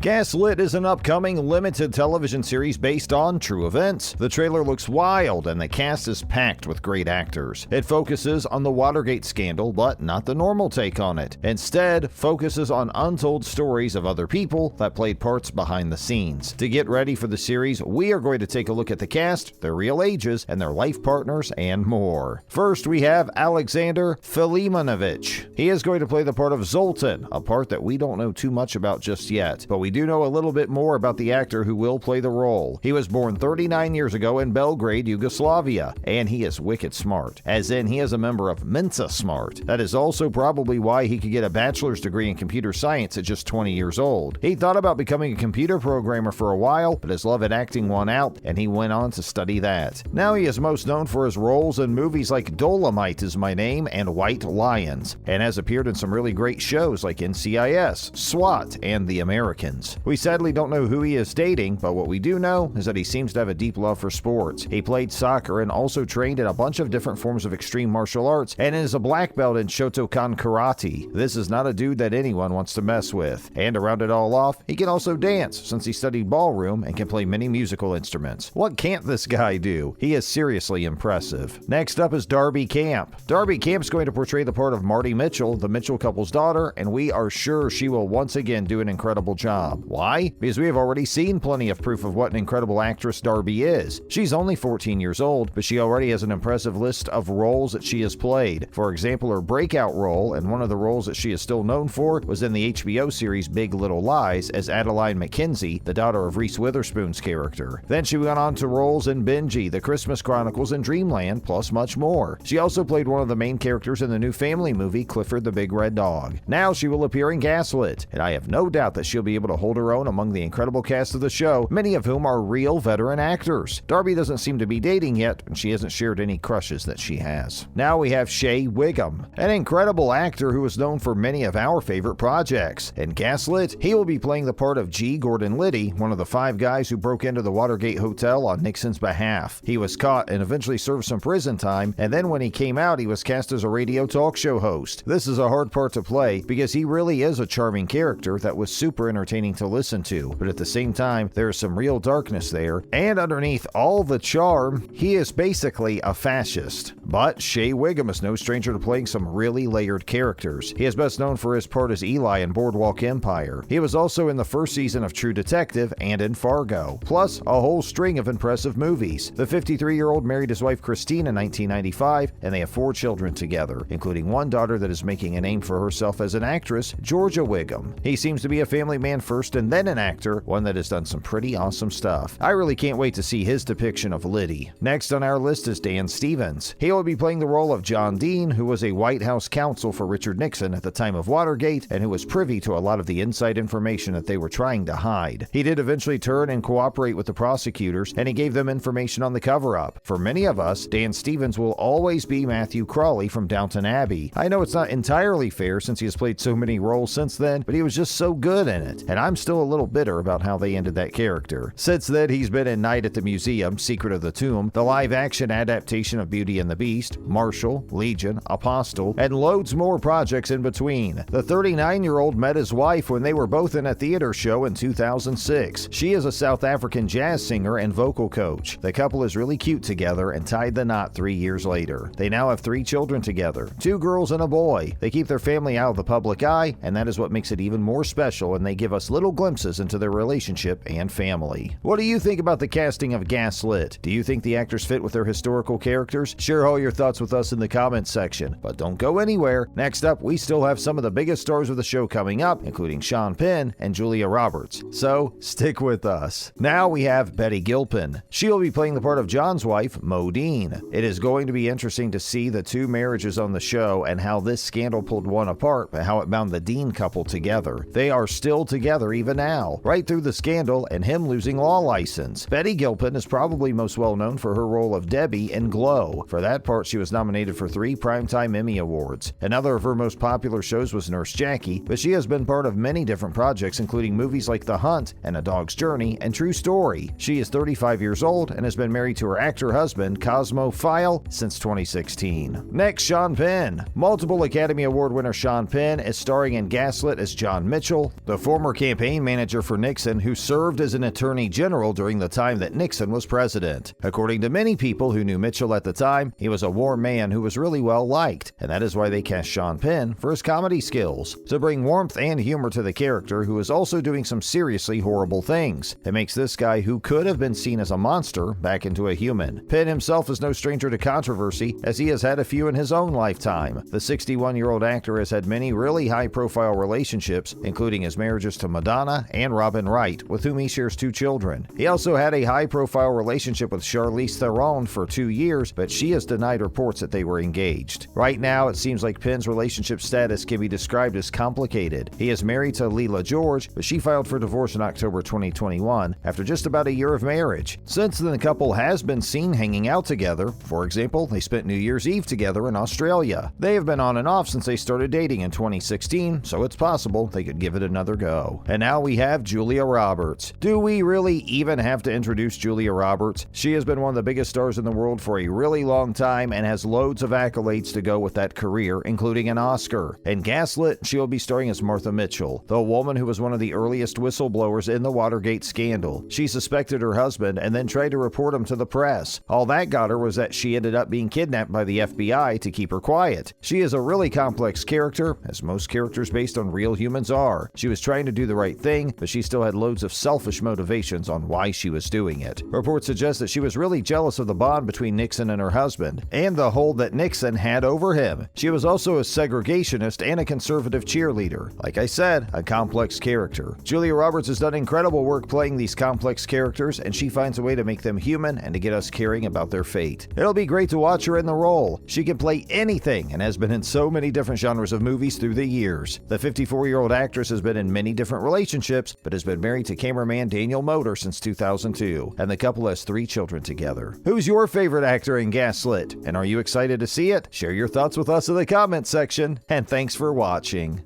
Gaslit is an upcoming limited television series based on true events. The trailer looks wild and the cast is packed with great actors. It focuses on the Watergate scandal, but not the normal take on it. Instead, focuses on untold stories of other people that played parts behind the scenes. To get ready for the series, we are going to take a look at the cast, their real ages, and their life partners, and more. First, we have Alexander Filimonovich. He is going to play the part of Zoltan, a part that we don't know too much about just yet, but we do know a little bit more about the actor who will play the role. He was born 39 years ago in Belgrade, Yugoslavia, and he is wicked smart, as in he is a member of Mensa Smart. That is also probably why he could get a bachelor's degree in computer science at just 20 years old. He thought about becoming a computer programmer for a while, but his love at acting won out, and he went on to study that. Now he is most known for his roles in movies like Dolomite Is My Name and White Lions, and has appeared in some really great shows like NCIS, SWAT, and The Americans. We sadly don't know who he is dating, but what we do know is that he seems to have a deep love for sports. He played soccer and also trained in a bunch of different forms of extreme martial arts, and is a black belt in Shotokan Karate. This is not a dude that anyone wants to mess with. And to round it all off, he can also dance, since he studied ballroom and can play many musical instruments. What can't this guy do? He is seriously impressive. Next up is Darby Camp. Darby Camp's going to portray the part of Marty Mitchell, the Mitchell couple's daughter, and we are sure she will once again do an incredible job. Why? Because we have already seen plenty of proof of what an incredible actress Darby is. She's only 14 years old, but she already has an impressive list of roles that she has played. For example, her breakout role, and one of the roles that she is still known for, was in the HBO series Big Little Lies as Adeline McKenzie, the daughter of Reese Witherspoon's character. Then she went on to roles in Benji, The Christmas Chronicles, and Dreamland, plus much more. She also played one of the main characters in the new family movie Clifford the Big Red Dog. Now she will appear in Gaslit, and I have no doubt that she'll be able to hold her own among the incredible cast of the show, many of whom are real veteran actors. Darby doesn't seem to be dating yet, and she hasn't shared any crushes that she has. Now we have Shea Whigham, an incredible actor who is known for many of our favorite projects. In Gaslit, he will be playing the part of G. Gordon Liddy, one of the 5 guys who broke into the Watergate Hotel on Nixon's behalf. He was caught and eventually served some prison time, and then when he came out, he was cast as a radio talk show host. This is a hard part to play because he really is a charming character that was super entertaining to listen to, but at the same time, there is some real darkness there, and underneath all the charm, he is basically a fascist. But Shea Whigham is no stranger to playing some really layered characters. He is best known for his part as Eli in Boardwalk Empire. He was also in the first season of True Detective and in Fargo, plus a whole string of impressive movies. The 53-year-old married his wife Christine in 1995, and they have 4 children together, including one daughter that is making a name for herself as an actress, Georgia Whigham. He seems to be a family man first and then an actor, one that has done some pretty awesome stuff. I really can't wait to see his depiction of Liddy. Next on our list is Dan Stevens. He will be playing the role of John Dean, who was a White House counsel for Richard Nixon at the time of Watergate, and who was privy to a lot of the inside information that they were trying to hide. He did eventually turn and cooperate with the prosecutors, and he gave them information on the cover-up. For many of us, Dan Stevens will always be Matthew Crawley from Downton Abbey. I know it's not entirely fair since he has played so many roles since then, but he was just so good in it, and I'm still a little bitter about how they ended that character. Since then, he's been in Night at the Museum, Secret of the Tomb, the live-action adaptation of Beauty and the Beast, Marshall, Legion, Apostle, and loads more projects in between. The 39-year-old met his wife when they were both in a theater show in 2006. She is a South African jazz singer and vocal coach. The couple is really cute together and tied the knot 3 years later. They now have 3 children together, 2 girls and a boy. They keep their family out of the public eye, and that is what makes it even more special, and they give us little glimpses into their relationship and family. What do you think about the casting of Gaslit? Do you think the actors fit with their historical characters? Share all your thoughts with us in the comments section, but don't go anywhere. Next up, we still have some of the biggest stars of the show coming up, including Sean Penn and Julia Roberts, so stick with us. Now we have Betty Gilpin. She will be playing the part of John's wife, Modine. It is going to be interesting to see the 2 marriages on the show and how this scandal pulled one apart, but how it bound the Dean couple together. They are still together even now, right through the scandal and him losing law license. Betty Gilpin is probably most well known for her role of Debbie in Glow. For that part, she was nominated for 3 Primetime Emmy Awards. Another of her most popular shows was Nurse Jackie, but she has been part of many different projects, including movies like The Hunt and A Dog's Journey and True Story. She is 35 years old and has been married to her actor husband, Cosmo File, since 2016. Next, Sean Penn. Multiple Academy Award winner Sean Penn is starring in Gaslit as John Mitchell. The former campaign manager for Nixon who served as an attorney general during the time that Nixon was president. According to many people who knew Mitchell at the time, he was a warm man who was really well liked, and that is why they cast Sean Penn for his comedy skills, to bring warmth and humor to the character who is also doing some seriously horrible things. It makes this guy who could have been seen as a monster back into a human. Penn himself is no stranger to controversy, as he has had a few in his own lifetime. The 61-year-old actor has had many really high-profile relationships, including his marriages to Madonna and Robin Wright, with whom he shares 2 children. He also had a high-profile relationship with Charlize Theron for 2 years, but she has denied reports that they were engaged. Right now, it seems like Penn's relationship status can be described as complicated. He is married to Leela George, but she filed for divorce in October 2021 after just about a year of marriage. Since then, the couple has been seen hanging out together. For example, they spent New Year's Eve together in Australia. They have been on and off since they started dating in 2016, so it's possible they could give it another go. And now we have Julia Roberts. Do we really even have to introduce Julia Roberts? She has been one of the biggest stars in the world for a really long time and has loads of accolades to go with that career, including an Oscar. In Gaslit, she will be starring as Martha Mitchell, the woman who was one of the earliest whistleblowers in the Watergate scandal. She suspected her husband and then tried to report him to the press. All that got her was that she ended up being kidnapped by the FBI to keep her quiet. She is a really complex character, as most characters based on real humans are. She was trying to do the right thing, but she still had loads of selfish motivations on why she was doing it. Reports suggest that she was really jealous of the bond between Nixon and her husband, and the hold that Nixon had over him. She was also a segregationist and a conservative cheerleader. Like I said, a complex character. Julia Roberts has done incredible work playing these complex characters, and she finds a way to make them human and to get us caring about their fate. It'll be great to watch her in the role. She can play anything and has been in so many different genres of movies through the years. The 54-year-old actress has been in many different relationships, but has been married to cameraman Daniel Moder since 2002, and the couple has 3 children together. Who's your favorite actor in Gaslit? And are you excited to see it? Share your thoughts with us in the comments section, and thanks for watching.